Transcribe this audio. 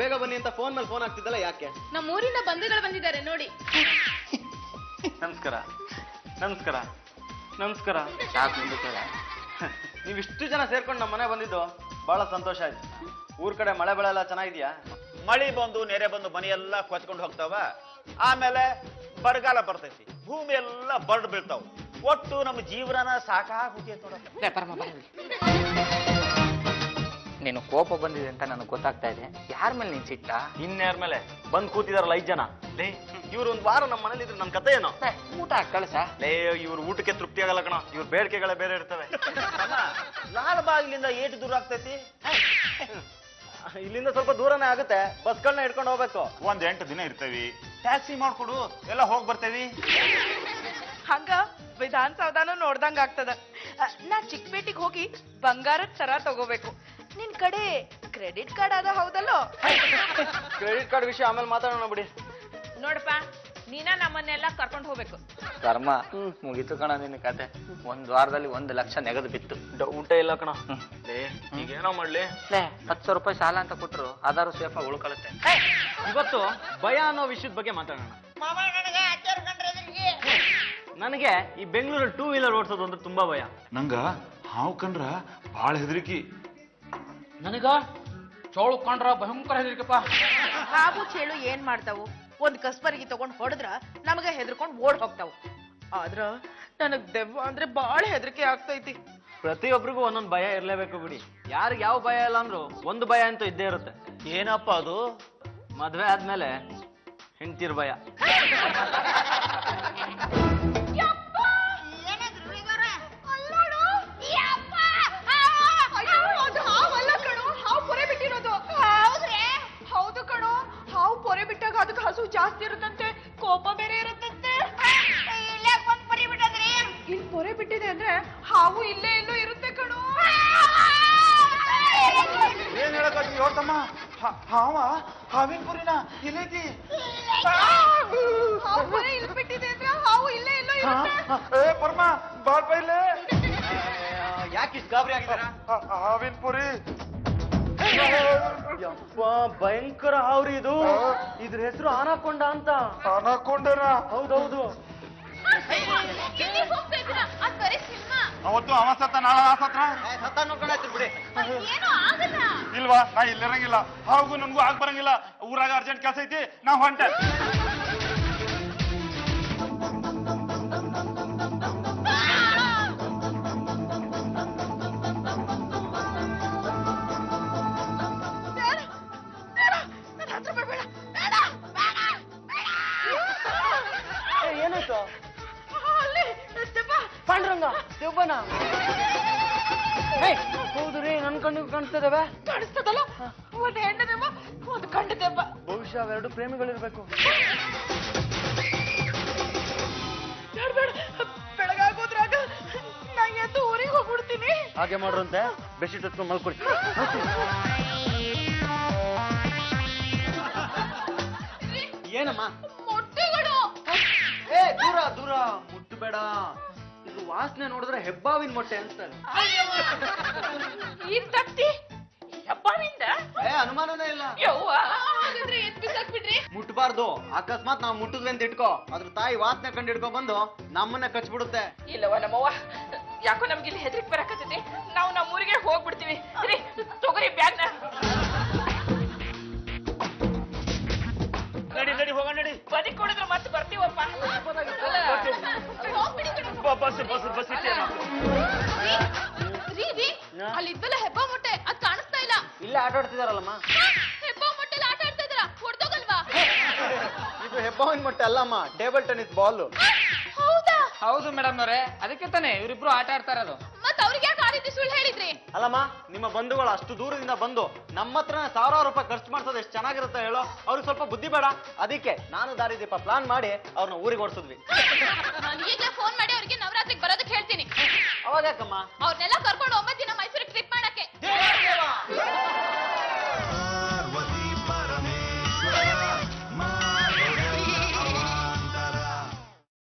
ಬೇಗ ಬನ್ನಿ ಅಂತ ಫೋನ್ ಮೇಲೆ ಫೋನ್ ಆಗ್ತಿದ್ದಲ್ಲ ಯಾಕೆ? ನಮ್ಮ ಊರಿನ ಬಂಧುಗಳು ಬಂದಿದ್ದಾರೆ ನೋಡಿ. ನಮಸ್ಕಾರ ನಮಸ್ಕಾರ ನಮಸ್ಕಾರ. ಸಾಕು ಮುಂದಕ್ಕೆ. ನೀವಿಷ್ಟು ಜನ ಸೇರ್ಕೊಂಡು ನಮ್ಮ ಮನೆ ಬಂದಿದ್ದು ಬಹಳ ಸಂತೋಷ ಆಯ್ತು. ಊರ್ ಕಡೆ ಮಳೆ ಬೆಳೆ ಎಲ್ಲ ಚೆನ್ನಾಗಿದ್ಯಾ? ಮಳಿ ಬಂದು ನೆರೆ ಬಂದು ಮನೆಯೆಲ್ಲ ಕೊಚ್ಕೊಂಡು ಹೋಗ್ತಾವ. ಆಮೇಲೆ ಬರಗಾಲ ಬರ್ತೈತಿ, ಭೂಮಿ ಎಲ್ಲ ಬರ್ಡ್ ಬೀಳ್ತಾವ. ಒಟ್ಟು ನಮ್ಮ ಜೀವನ ಸಾಕಾಗುತ್ತೆ ನೋಡ. ನೀನು ಕೋಪ ಬಂದಿದೆ ಅಂತ ನನಗೆ ಗೊತ್ತಾಗ್ತಾ ಇದೆ. ಯಾರ ಮೇಲೆ ನೀನ್ ಸಿಟ್ಟ? ಇನ್ಯಾರ ಮೇಲೆ? ಬಂದ್ ಕೂತಿದಾರಲ್ಲ 5 ಜನ. ಲೇ ಇವ್ರು ಒಂದ್ ವಾರ ನಮ್ಮ ಮನೇಲಿ ಇದ್ರೆ ನನ್ ಕತೆ ಏನೋ? ಊಟ ಕಳಸ. ಲೇ ಇವ್ರ ಊಟಕ್ಕೆ ತೃಪ್ತಿ ಆಗಲ್ಲ ಕಣ. ಇವ್ರ ಬೇಡಿಕೆಗಳೇ ಬೇರೆ ಇರ್ತವೆ. ಲಾಲ್ಬಾಗ್ಲಿಂದ ಏಟು ದೂರ ಆಗ್ತೈತಿ? ಇಲ್ಲಿಂದ ಸ್ವಲ್ಪ ದೂರನೇ ಆಗುತ್ತೆ. ಬಸ್ಗಳನ್ನ ಹಿಡ್ಕೊಂಡು ಹೋಗ್ಬೇಕು. 8 ದಿನ ಇರ್ತೇವಿ. ಟ್ಯಾಕ್ಸಿ ಮಾಡ್ಕೊಡು, ಎಲ್ಲ ಹೋಗಿ ಬರ್ತೇವಿ. ಹಂಗ ವಿಧಾನಸೌಧನೂ ನೋಡ್ದಂಗ ಆಗ್ತದ. ನಾ ಚಿಕ್ಕಪೇಟೆಗೆ ಹೋಗಿ ಬಂಗಾರದ ಸರ ತಗೋಬೇಕು. ನಿನ್ ಕಡೆ ಕ್ರೆಡಿಟ್ ಕಾರ್ಡ್ ಅದ ಹೌದಲ್ಲೋ? ಕ್ರೆಡಿಟ್ ಕಾರ್ಡ್ ವಿಷಯ ಆಮೇಲೆ ಮಾತಾಡೋಣ ಬಿಡಿ. ನೋಡಪ್ಪ, ನೀನ ನಮ್ಮನ್ನೆಲ್ಲ ಕರ್ಕೊಂಡು ಹೋಗ್ಬೇಕು. ಕರ್ಮ ಮುಗಿತು ಕಣ ನಿನ್ನ ಕತೆ. 1 ವಾರದಲ್ಲಿ 1 ಲಕ್ಷ ನೆಗದು ಬಿತ್ತು. ಊಟ ಇಲ್ಲ ಕಣ. ಈಗ ಏನೋ ಮಾಡ್ಲಿ? 10,000 ರೂಪಾಯಿ ಸಾಲ ಅಂತ ಕೊಟ್ರು ಆಧಾರು ಸೇಫ್ ಆಗಿ ಉಳ್ಕೊಳ್ಳುತ್ತೆ. ಇವತ್ತು ಭಯ ಅನ್ನೋ ವಿಷಯದ ಬಗ್ಗೆ ಮಾತಾಡೋಣ. ನನಗೆ ಈ ಬೆಂಗಳೂರಲ್ಲಿ 2 ವೀಲರ್ ಓಡಿಸೋದು ಅಂದ್ರೆ ತುಂಬಾ ಭಯ. ನಂಗ ಹಾವು ಕಂಡ್ರ ಬಾಳ ಹೆದರಿಕಿ. ನನಗ ಚೋಳು ಕಂಡ್ರ ಭಯಂಕರ ಹೆದರಿಕಪ್ಪ. ಹಾವು ಚೇಳು ಏನ್ ಮಾಡ್ತಾವು? ಒಂದ್ ಕಸ್ಬರ್ಗಿ ತಗೊಂಡ್ ಹೊಡೆದ್ರ ನಮಗ ಹೆದರ್ಕೊಂಡ್ ಓಡ್ ಹೋಗ್ತಾವು. ಆದ್ರ ನನಗ್ ದೆವ್ವ ಅಂದ್ರೆ ಬಾಳ ಹೆದರಿಕೆ ಆಗ್ತೈತಿ. ಪ್ರತಿಯೊಬ್ಬರಿಗೂ ಒಂದೊಂದು ಭಯ ಇರ್ಲೇಬೇಕು ಬಿಡಿ. ಯಾರಿಗೆ ಯಾವ ಭಯ ಇಲ್ಲ ಅಂದ್ರು ಒಂದು ಭಯ ಅಂತೂ ಇದ್ದೇ ಇರುತ್ತೆ. ಏನಪ್ಪ ಅದು? ಮದ್ವೆ ಆದ್ಮೇಲೆ ಹೆಂಡ್ತಿರ್ ಭಯ. ಹೌದು ಕಣೋ, ಹಾವು ಪೊರೆ ಬಿಟ್ಟಾಗ ಅದಕ್ಕೆ ಹಸು ಜಾಸ್ತಿ ಇರುತ್ತಂತೆ, ಕೋಪ ಬೇರೆ ಇರುತ್ತಂತೆ. ಇಲ್ಲಿ ಪೊರೆ ಬಿಟ್ಟಿದೆ ಅಂದ್ರೆ ಹಾವು ಇಲ್ಲೇ ಎಲ್ಲೋ ಇರುತ್ತೆ ಕಣೋ. ಏನ್ ಹೇಳಕತ್ತಿ ಯೋರ್ತಮ್ಮ? ಹಾವ ಹಾವಿನ ಪುರಿನ ಇಲ್ಲೈತಿ. ಹಾವು ಪೊರೆ ಇಲ್ಲಿ ಬಿಟ್ಟಿದೆ ಅಂದ್ರೆ ಹಾವು ಇಲ್ಲೇ ಎಲ್ಲೋ ಇರುತ್ತೆ. ಏ ಪರ್ಮ ಬಾಳ್ ಪೈಲೆ. ಯಾಕೆ ಇಷ್ಟು ಗಾಬರಿ ಆಗಿದ್ದೀರಾ? ಹಾವಿನ ಪುರಿ ಭಯಂಕರ ಹಾವ್ರಿ ಇದು. ಇದ್ರ ಹೆಸರು ಆನಾಕೊಂಡ ಅಂತ. ಅನಕೊಂಡನ? ಹೌದೌದು. ಅವತ್ತು ಅವ ಸತ್ತ, ನಾಳ ಆ ಸತ್ರ. ಸತ್ತ ನೋಡ್ಕೊಂಡಾಯ್ತು ಬಿಡಿ. ಇಲ್ವಾ, ನಾ ಇಲ್ಲಿರಂಗಿಲ್ಲ. ಹಾಗೂ ನನ್ಗೂ ಆಗ್ ಬರಂಗಿಲ್ಲ. ಊರಾಗ ಅರ್ಜೆಂಟ್ ಕೆಲಸ ಐತಿ, ನಾ ಹೊಂಟೆ. ಏನಾಯ್ತು? ಪಾಂಡ್ರಂಗ ದೆವ್ವನ? ಹೌದ್ರಿ, ನನ್ ಕಣ್ಣಿಗೆ ಕಾಣಿಸ್ತದವ. ಕಾಣಿಸ್ತದಲ್ಲ, ಒಂದ್ ಹೆಣ್ಣು ದೆವ್ವ, ಒಂದ್ ಗಂಡು ದೆವ್ವ. ಬಹುಶಃ ಅವೆರಡು ಪ್ರೇಮಿಗಳಿರ್ಬೇಕು. ಬೆಳಗಾಗೋದ್ರಾಗ ನಾ ಎದ್ದು ಊರಿಗೆ ಹೋಗ್ಬಿಡ್ತೀನಿ. ಹಾಗೆ ಮಾಡ್ರಂತೆ. ಬೆಡ್ಶೀಟ್ ಹೊತ್ಕೊಂಡು ಮಲ್ಕೊಡಿ. ಏನಮ್ಮ? ಮೊಟ್ಟೆಗಳು. ದೂರ ದೂರ ಮುಟ್ಟಬೇಡ. ಇದು ವಾಸನೆ ನೋಡಿದ್ರೆ ಹೆಬ್ಬಾವಿನ ಮೊಟ್ಟೆ ಅಂತಾರೆ. ಈ ತಟ್ಟಿ ಹೆಬ್ಬಾವಿಂದ? ಅನುಮಾನನೇ ಇಲ್ಲ. ಹಾಗಾದ್ರೆ ಎತ್ ಬಿಸಾಕ್ಬಿಡ್ರಿ. ಮುಟ್ಬಾರ್ದು. ಅಕಸ್ಮಾತ್ ನಾವು ಮುಟ್ಟಿದ್ವಿ ಅಂತ ಇಟ್ಕೋ, ಅದ್ರ ತಾಯಿ ವಾಸನೆ ಕಂಡು ಹಿಡ್ಕೊಂಡ್ ಬಂದು ನಮ್ಮನ್ನ ಕಚ್ಬಿಡುತ್ತೆ. ಇಲ್ಲವ ನಮ್ಮವ್ವ, ಯಾಕೋ ನಮ್ಗೆ ಇಲ್ಲಿ ಹೆದರಿಕೆ ಬರಕತ್ತೈತಿ. ನಾವು ನಮ್ಮೂರಿಗೆ ಹೋಗ್ಬಿಡ್ತೀವಿ. ರೀ ತಗೋರಿ ಬ್ಯಾಗ್ನ. ನಡಿ ನಡಿ ಹೋಗೋಣ, ನಡಿ. ಬದಿ ಕೊಡಿದ್ರೆ ಮತ್ತೆ ಬರ್ತೀವಪ್ಪ. ಬಸ್ ಅಲ್ಲಿದ್ದಲ್ಲ ಹೆಬ್ಬ ಮೊಟ್ಟೆ, ಅದ್ ಕಾಣಿಸ್ತಾ ಇಲ್ಲ. ಇಲ್ಲೇ ಆಟ ಆಡ್ತಿದಾರಲ್ಲಮ್ಮ. ಹೆಬ್ಬ ಮೊಟ್ಟೆಲಿ ಆಟ ಆಡ್ತಾ ಇದ್ದೀರಾ? ಹೊಡ್ದೋಗಲ್ವಾ? ಇದು ಹೆಬ್ಬಾವಿನ ಮೊಟ್ಟೆ ಅಲ್ಲಮ್ಮ, ಟೇಬಲ್ ಟೆನ್ನಿಸ್ ಬಾಲ್. ಹೌದಾ? ಹೌದು ಮೇಡಮ್ ಅವರೇ, ಅದಕ್ಕೆ ತಾನೆ ಇವರಿಬ್ರು ಆಟ ಆಡ್ತಾ ಇರೋದು. ಮತ್ ಅವ್ರಿಗೆ ಯಾಕೆ ಆ ರೀತಿ ಸುಳ್ಳು ಹೇಳಿದ್ರಿ? ಅಲ್ಲಮ್ಮ, ನಿಮ್ಮ ಬಂಧುಗಳು ಅಷ್ಟು ದೂರದಿಂದ ಬಂದು ನಮ್ಮ ಹತ್ರ 1000 ರೂಪಾಯಿ ಖರ್ಚು ಮಾಡ್ಸೋದು ಎಷ್ಟು ಚೆನ್ನಾಗಿರುತ್ತೆ ಹೇಳೋ. ಅವ್ರಿಗೆ ಸ್ವಲ್ಪ ಬುದ್ಧಿ ಬೇಡ? ಅದಕ್ಕೆ ನಾನು ದಾರಿದೀಪ ಪ್ಲಾನ್ ಮಾಡಿ ಅವ್ರನ್ನ ಊರಿಗೆ ಓಡಿಸಿದ್ವಿ. ನಾನು ಈಗಲೇ ಫೋನ್ ಮಾಡಿ ಅವ್ರಿಗೆ ನವರಾತ್ರಿಗೆ ಬರೋದಕ್ಕೆ ಹೇಳ್ತೀನಿ. ಅವಾಗ ಯಾಕಮ್ಮ? ಅವ್ರನ್ನೆಲ್ಲ ಕರ್ಕೊಂಡು 9 ದಿನ